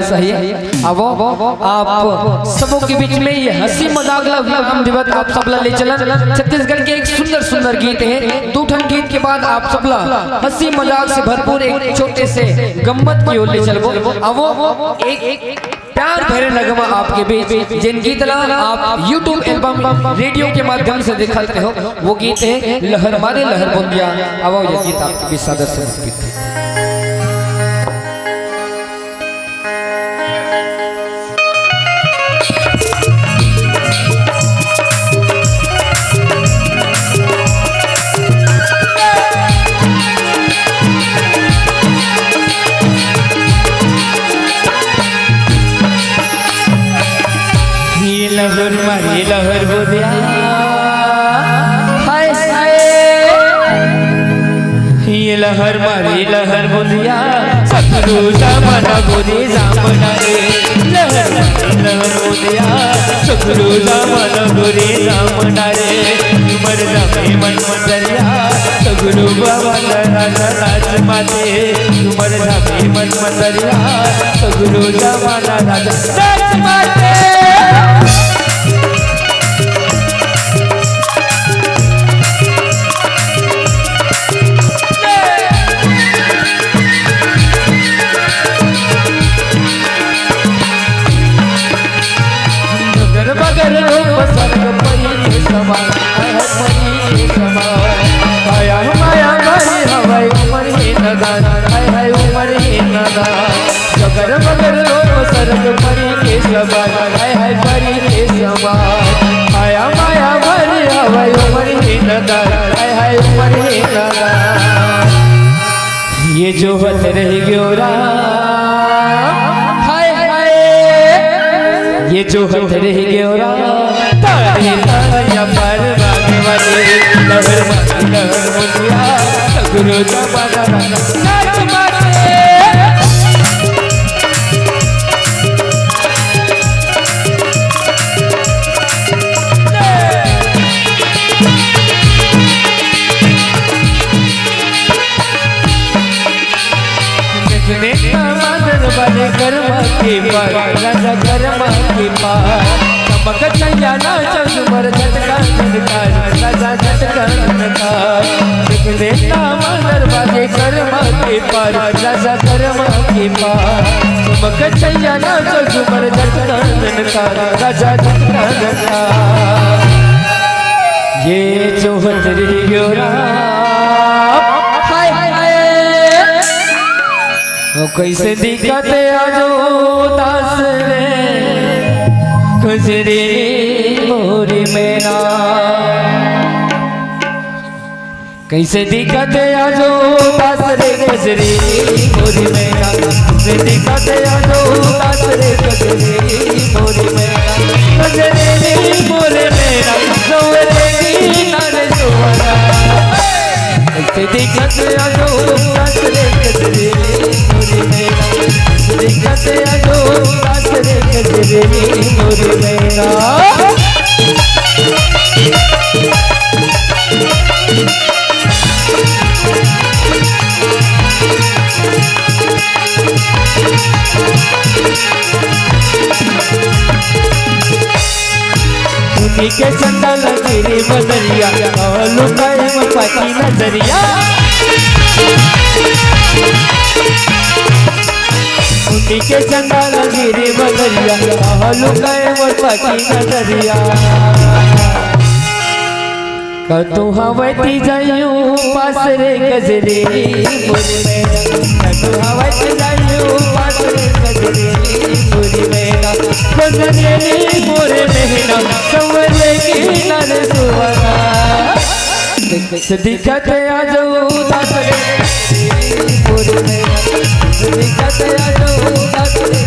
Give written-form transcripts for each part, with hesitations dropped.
सही। अब आप सबों के बीच में ये हंसी मजाक हम दिवस आप सबला ले चलन। छत्तीसगढ़ के एक सुंदर सुंदर गीत है। दूठन गीत के बाद आप सबला हंसी मजाक से भरपूर एक छोटे से गम्मत की ओर ले चलो। अब एक प्यार भरे नगमा आपके बीच जिन गीत आप YouTube एल्बम रेडियो के माध्यम से दिखाते हो, वो गीत है लहर मारे लहर बूंदिया। अब ये गीत आपके बीच सादर से समर्पित है। लहर मारी लहर बोलिया हाय हाय, ये लहर मारी लहर बोलिया सतरू जमाना बोली जामना रे। लहर मारी लहर बोलिया सतरू जमाना बोली जामना रे। मर जामे मन मंदरिया सगुरु बाबा राजा राज माते। मर जामे मन मंदरिया सगुरु जमाना राजा राज माते। जगर मगर लोग सरग परी के सवार हाय हाय परी के सवार। आया माया भरी हवाई उमर ही नगर हाय हाय उमर ही नगर। ये जो हत रह ग्योरा हाय हाय, ये जो हत रह ग्योरा तारे ताया पर भागे वाले। लहर मारी लहर मुझिया सगुरु जमाना नाच मारे। बने कर्मा के पार राजा कर्मा के पार। चमक चैया नाच झूमर झटका झटकार राजा झटका झटकार। देता मानर बाजे कर्मा के पार राजा कर्मा के पार। चमक चैया नाच झूमर झटका झटकार राजा झटका झटकार। ये जो हतरी ग्योरा कैसे दिखते आजो दास रे गुजरी मोरी मेरा। कैसे दिखते आजो दास रे गुजरी मोरी मेरा। कैसे दिखते आजो दास रे गुजरी मोरी मेरा। गुजरी मोरी मेरा सोरे नारे सोरा। कैसे दिखते आजो दास रे गुजरी मोरी मेरा। दिखते आजो दास रे गुजरी मोरी मेरा। उन्हीं के चंदा लगी रे बदरिया लुकाए पाकी नजरिया। उन्हीं के चंदा लगी रे बदरिया लुकाए पाकी नजरिया। कतु हवती जायू पास रे गजरे मोरी मेरा। कतु हवती जायू पास रे गजरे मोरी मेरा। गजरे मोरे मेरा संवरे की नर सुवना। दिखते आजो दास रे मोरी मेरा। दिखते आजो दास रे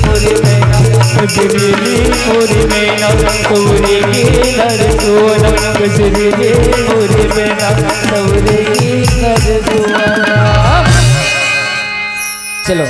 मोरी मेरा। गजरेली मोरी मेरा सौरे की नर सुवना। गजरेली मोरी मेरा सौरे की नर सुवना। चलो